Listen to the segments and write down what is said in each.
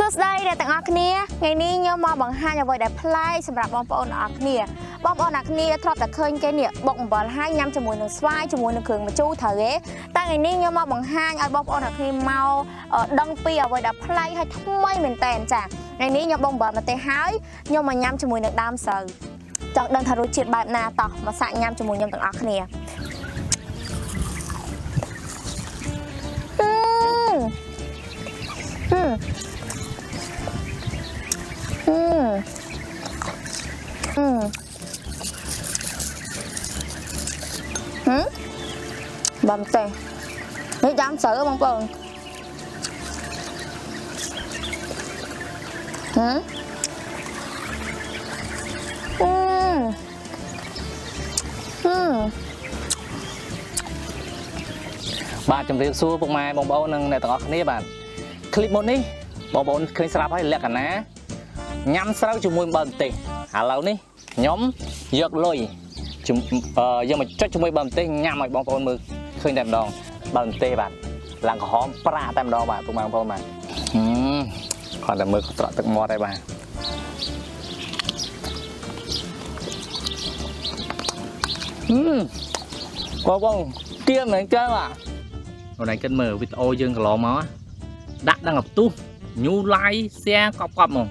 សួស្តីអ្នកទាំងអស់គ្នាថ្ងៃនេះខ្ញុំមកបង្ហាញអ្វីដែលប្លែកសម្រាប់បងប្អូនអ្នកគ្នាបងប្អូនអ្នកគ្នាធ្លាប់តែឃើញគេនេះបុកអំបិលហើយញ៉ាំជាមួយនឹងស្វាយជាមួយនឹងគ្រឿងម្ជូរត្រូវទេតែថ្ងៃនេះខ្ញុំមកបង្ហាញឲ្យបងប្អូនអ្នកគ្នាមកដឹងពីអ្វីដែលប្លែកហើយថ្មីមែនតើចាថ្ងៃនេះខ្ញុំបុកអំបិលមកទេហើយខ្ញុំមកញ៉ាំជាមួយនឹងដើមស្រូវចង់ដឹងថារសជាតិបែបណាតោះមកសាកញ៉ាំជាមួយខ្ញុំទាំងអស់គ្នាបំទេនេះដើមស្រូវបងប្អូនបាទជំរាបសួរពុកម៉ែបងប្អូននិងអ្នកទាំងអស់គ្នាបាទคลิปមុននេះបងប្អូនឃើញស្រាប់ហើយលក្ខណៈញ៉ាំស្រូវជាមួយអំបិលម្ទេសឥឡូវនេះខ្ញុំយកលុយយកមកចុចជាមួយអំបិលម្ទេសញ៉ាំឲ្យបងប្អូនមើលឃើញតែម្ដងអំបិលម្ទេសបាទឡើងក្រហមប្រាតែម្ដងបាទពុកម៉ែបងប្អូនបាទគាត់តែមើលត្រក់ទឹកមាត់ហើយបាទបងទៀមមែនចាបាទអូនឯងគិតមើលវីដេអូយើងកន្លងមកដាក់ដល់ផ្ទុះញូ like share កប់ហ្មង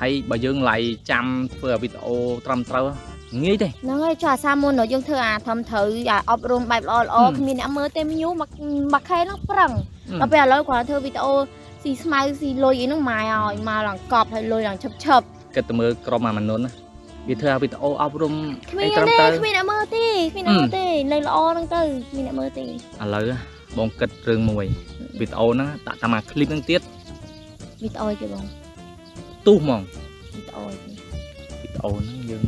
ហើយបើយើង like ចាំធ្វើវីដេអូត្រឹមត្រូវងាយទេហ្នឹងហើយចុះអាសាមុនយើងធ្វើអាត្រឹមត្រូវអាអប់រំបែបល្អគ្មានអ្នកមើលទេញូមួយខែហ្នឹងប្រឹងដល់ពេលឥឡូវគ្រាន់ធ្វើវីដេអូស៊ីស្មៅស៊ីលុយអីហ្នឹងម៉ែឲ្យមកឡើងកប់ហើយលុយឡើងឈប់គិតទៅមើលក្រុមអាមនុស្សណាវាធ្វើវីដេអូអប់រំអីត្រឹមត្រូវគ្មានអ្នកមើលទេនៅល្អហ្នឹងទៅគ្មានអ្នកមើលទេឥឡូវបងគិតរឿងមួយវីដេអូហ្នឹងដាក់តាមអាឃ្លីបហ្នឹងទៀតវីដេអូទេបងទុះហ្មងវីដេអូហ្នឹងយើង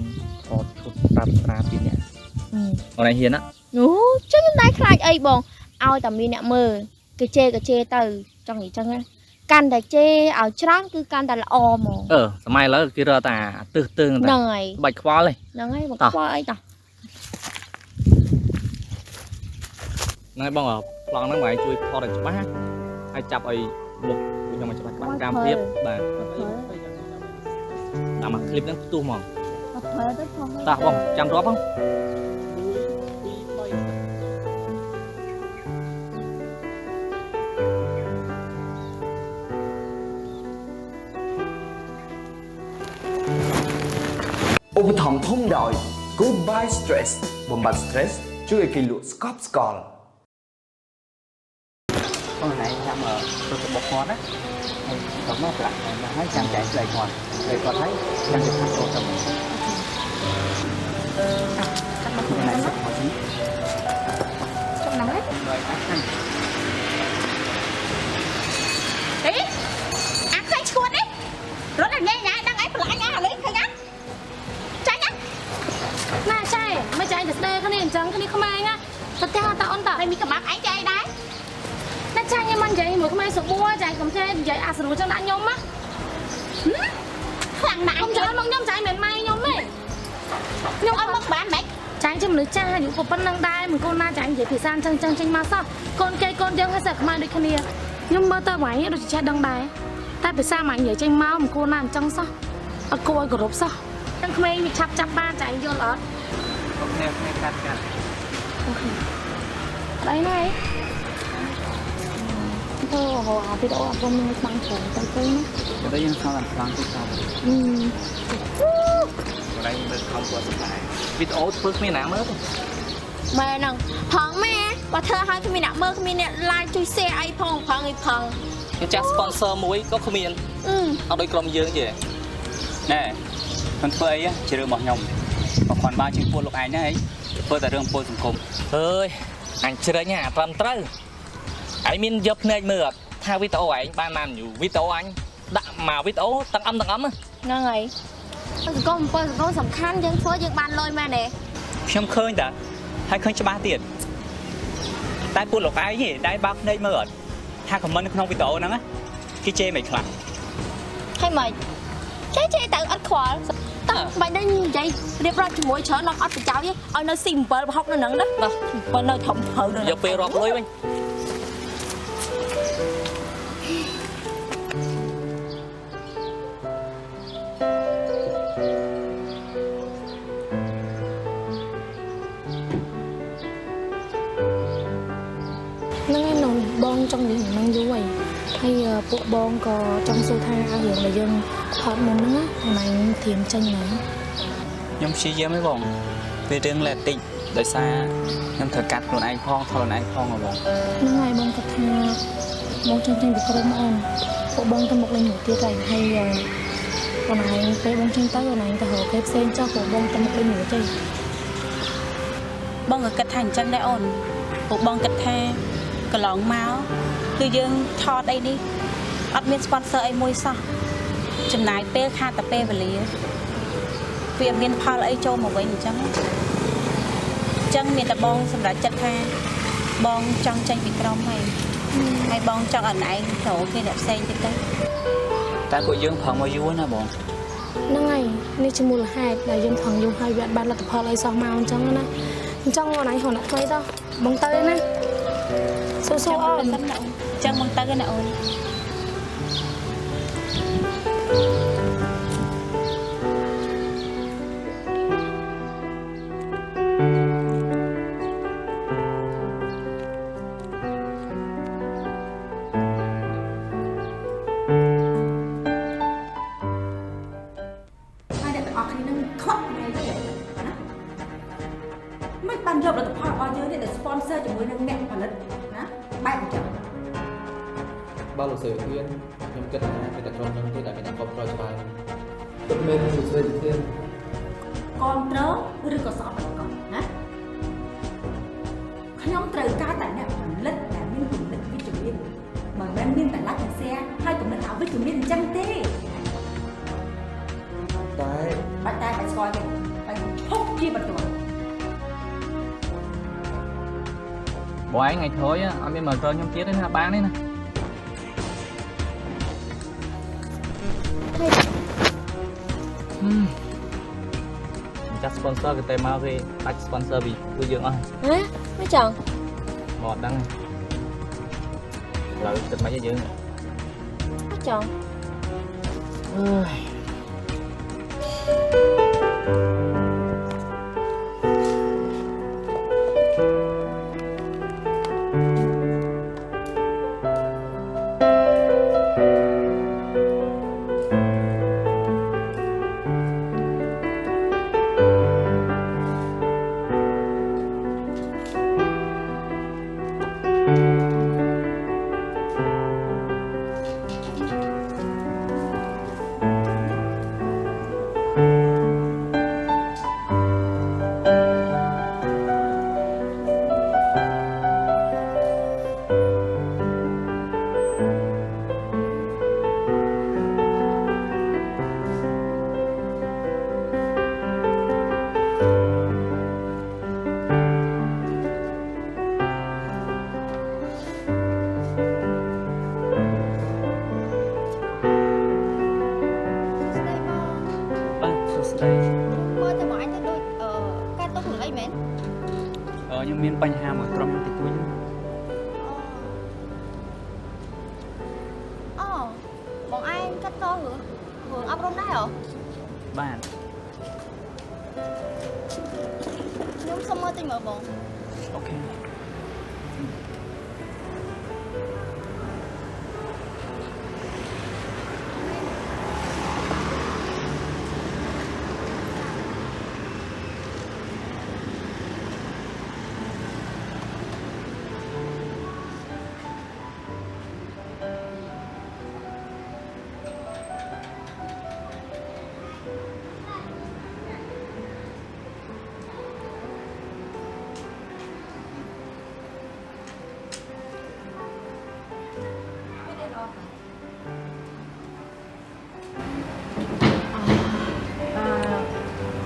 ថតឈុតប្រាប់ស្រាពីអ្នកអូនឯងហ៊ានណាអូចឹងខ្ញុំដែរខ្លាចអីបងឲ្យតែមានអ្នកមើលគេជេរទៅចង់និយាយចឹងណាកាន់តែជេរឲ្យច្រើនគឺកាន់តែល្អហ្មងសម័យឥឡូវគេរកតែទើសទើងតែហ្នឹងហើយបាច់ខ្វល់ទេហ្នឹងហើយមកខ្វល់អីតោះហ្នឹងហើយបងប្លង់ហ្នឹងបងឯងជួយថតឲ្យច្បាស់ហើយចាប់ឲ្យមុខខ្ញុំឲ្យច្បាស់តាមភាពបាទតាមអាឃ្លីបហ្នឹងផ្ទុះហ្មងទៅផងតោះបងចាំរាប់ផងឧបត្ថម្ភធំដោយ Goodbye Stress បំបត្តិ stress ជួយឲ្យគេលក់ស្កប់ស្កល់បងណៃចាំទៅរបស់គាត់ណាហើយគាត់មកប្រាក់ហើយចាំចែកស្អីគាត់ហើយគាត់ហើយចាំទៅខាងចូលទៅមកចាំមកណាស់មកនេះចំណាំហ្នឹងហើយអាខាងអីអាឃើញឈួតនេះរត់តែញ៉ៃដឹងអីប្រឡាញ់អាលេងឃើញណាចាញ់ណាចាយមិនចាយតែស្ដេគ្នាអញ្ចឹងគ្នាខ្មែរណាទៅផ្ទះតាអូនតាហើយមានក្បាប់ឯងចាយដែរណាចាញ់ខ្ញុំមិននិយាយមួយខ្មែរសបួរចាយកុំចេះនិយាយអាស្រួលចឹងដាក់ខ្ញុំណាខ្លាំងណាស់ខ្ញុំច្រើនមកខ្ញុំចាយមិនម៉ែខ្ញុំទេខ្ញុំអត់មកបានម៉េចចាញ់ជាមនុស្សចាស់អាយុប៉ុណ្ណឹងដែរមិនកូនណាចាញ់និយាយភាសាអញ្ចឹងចេញមកសោះកូនគេកូនយើងហើយសើខ្មែរដូចគ្នាខ្ញុំមើលទៅវាយដូចចេះដឹងដែរតែភាសាម៉ាញ់និយាយចេញមកមិនកូនណាអញ្ចឹងសោះអត់គួរឲ្យគោរពសោះទាំងក្មេងវាឆាប់ចាប់បានចាញ់យល់អត់អូខេកាត់អូខេដៃណៃទៅហៅអាវីដេអូអប់រំនឹងស្បាំងច្រើនទៅណាតែយើងស្គាល់តែខ្លាំងទៅតាមកន្លែងមើលខំគាត់ស្ដាយវីដេអូធ្វើគ្មានណាមើលទេម៉ែហ្នឹងផងម៉ែបើធ្វើឲ្យគ្មានអ្នកមើលគ្មានអ្នក like ជួយ share អីផងម្ចាស់ sponsor មួយក៏គ្មានអត់ដូចក្រុមយើងទេណែមិនធ្វើអីជារឿងរបស់ខ្ញុំបើគាត់បានជិះពួតលោកឯងហ្នឹងធ្វើតែរឿងពលសង្គមអើយអញជ្រេញអាត្រឹមត្រូវឯងមានយកភ្នែកមើលអត់ថាវីដេអូឯងបានបានយូរវីដេអូអញដាក់មកវីដេអូទាំងអំហ្នឹងហើយសង្គមសំខាន់យើងធ្វើយើងបានលុយមែនទេខ្ញុំឃើញតាហើយឃើញច្បាស់ទៀតតែពួតលោកឯងទេដែលបើកភ្នែកមើលអត់ថាខមមិននៅក្នុងវីដេអូហ្នឹងគេជេរមិនខ្លាំងហើយមិនចេះទៅអត់ខ្វល់តើបាញ់នេះនិយាយរៀបរាប់ជាមួយច្រើនអត់ប្រចោលទេឲ្យនៅស៊ី7ប្រហុកនៅហ្នឹងណាបើនៅធំត្រូវយកពេលរាប់លុយវិញ hay bộ bong có trong số tha ao hưởng là dân thoát muốn nữa hôm nay thiếm chân này ខ្ញុំព្យាយាមឯងបងវារឿងលែតិចដោយសារខ្ញុំត្រូវកាត់ខ្លួនឯងផងថតខ្លួនឯងផងហ៎បង nó ngày bong cặp tha bong chân chân bị cơm ôm bộ bong tâm một lên một tia rảnh hay còn này cái bong chân tới còn này ta hở cái sen cho bộ bong tâm một lên một chơi បងក៏គិតថាអញ្ចឹងដែរអូនពួកបងគិតថាកន្លងមកគឺយើងថតអីនេះអត់មាន sponsor អីមួយសោះចំណាយពេលខាតតែពេលវេលាវាមានផលអីចូលមកវិញអញ្ចឹងមានតែបងសម្រាប់ចិត្តថាបងចង់ចេញពីក្រុមហើយបងចង់ឲ្យឯងទៅគេអ្នកផ្សេងទៀតទៅ តែពួកយើងប្រឹងមកយូរណាបង nó ngàyនេះជាមូលហេតុដែលយើងថងយូរហើយវាបានលទ្ធផលអីសោះមកអញ្ចឹងណាអញ្ចឹងអូនឯងហៅអ្នកធ្វើទៅបងទៅណាស៊ូស៊ូអូន អញ្ចឹងបងទៅណាអូន ហើយអ្នកទាំងអស់គ្នានឹងខកគ្នាទេណាមិនបានយកលទ្ធផលរបស់យើងនេះដែល sponsor ជាមួយនឹងអ្នកផលិតណាបែបអញ្ចឹង បើលោកស្រីហ៊ានខ្ញុំគិតថាមានតែក្រុមនឹងទេដែលមានតែគ្រប់គ្រងច្បាស់ពិតមែនលោកស្រីហ៊ាន control ឬក៏ស្អប់ប្រកបណាខ្ញុំត្រូវការតែអ្នកផលិតដែលមានគំនិតវិជ្ជមានមិនមែនមានតែ like and share ហើយគំនិតអវិជ្ជមានអញ្ចឹងទេ តែ បាច់តែបាច់ស្គាល់ទេហើយឈប់ជាបន្ទាន់ បងឯងថ្ងៃក្រោយអត់មានមករកខ្ញុំទៀតទេណាបានទេណាចាស់ sponsor គេតែមកគេបាច់ sponsor ពីពួកយើងអស់ hả mấy chồng មកអត់ដឹងឡើយគិតមិនយើង mấy chồng អើយ បាទសួស្តី មើលទៅមកអញទៅដូចការទុករឿងអីមែន ខ្ញុំមានបញ្ហាមួយក្រុមតិចតួច អូបងឯងកាត់តរឿងអប់រំដែរហ៎ បាទ ខ្ញុំសុំមើលតិចមើលបង អូខេ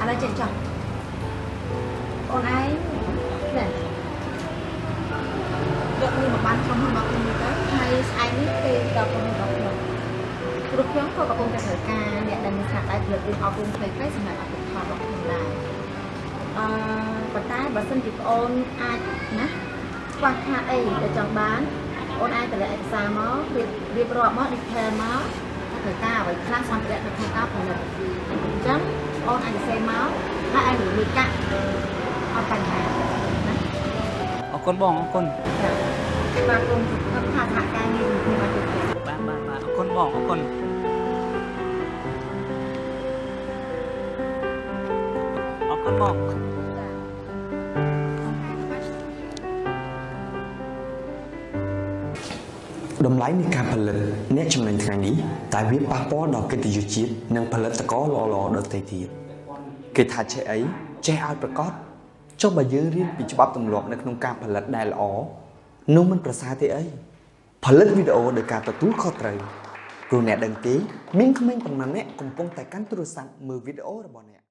ឥឡូវចេះចោះអូនឯងនេះយកមួយមកបានក្រុមហ៊ុនរបស់ខ្ញុំទៅហើយស្អែកនេះគេដល់ក្រុមហ៊ុនរបស់ខ្ញុំព្រោះខ្ញុំក៏កំពុងតែត្រូវការអ្នកដែលមានស្នាដៃផលិតរឿងអប់រំខ្លីៗសម្រាប់អភិផលរបស់ខ្ញុំដែរប៉ុន្តែបើសិនជាប្អូនអាចណាខ្វះខាតអីដែលចង់បានអូនអាចតម្លាក់ឯកសារមករៀបរាប់មក detail មកត្រូវការអ្វីខ្លះសម្ភារៈនៅក្នុងការផលិតអញ្ចឹងអូនអាចសរសេរមកហើយអាចលុយកាក់អត់បញ្ហាណា អរគុណបងអរគុណ បាទគុំថាសហការងារជាមួយខ្ញុំអត់ទេ បងអរគុណអរគុណបង តម្លៃនៃការផលិតអ្នកចំណេញថ្ងៃនេះតែវាប៉ះពាល់ដល់កិត្តិយសជាតិនិងផលិតករល្អៗដទៃទៀតគេថាចេះអីចេះឲ្យប្រកបចុះបើយើងរៀនពីច្បាប់ទម្លាប់នៅក្នុងការផលិតដែលល្អនោះមិនប្រសើរទេអីផលិតវីដេអូដោយការទទួលខុសត្រូវព្រោះអ្នកដឹងទេមានក្មេងប៉ុន្មានអ្នកកំពុងតែកាន់ទូរស័ព្ទមើលវីដេអូរបស់អ្នក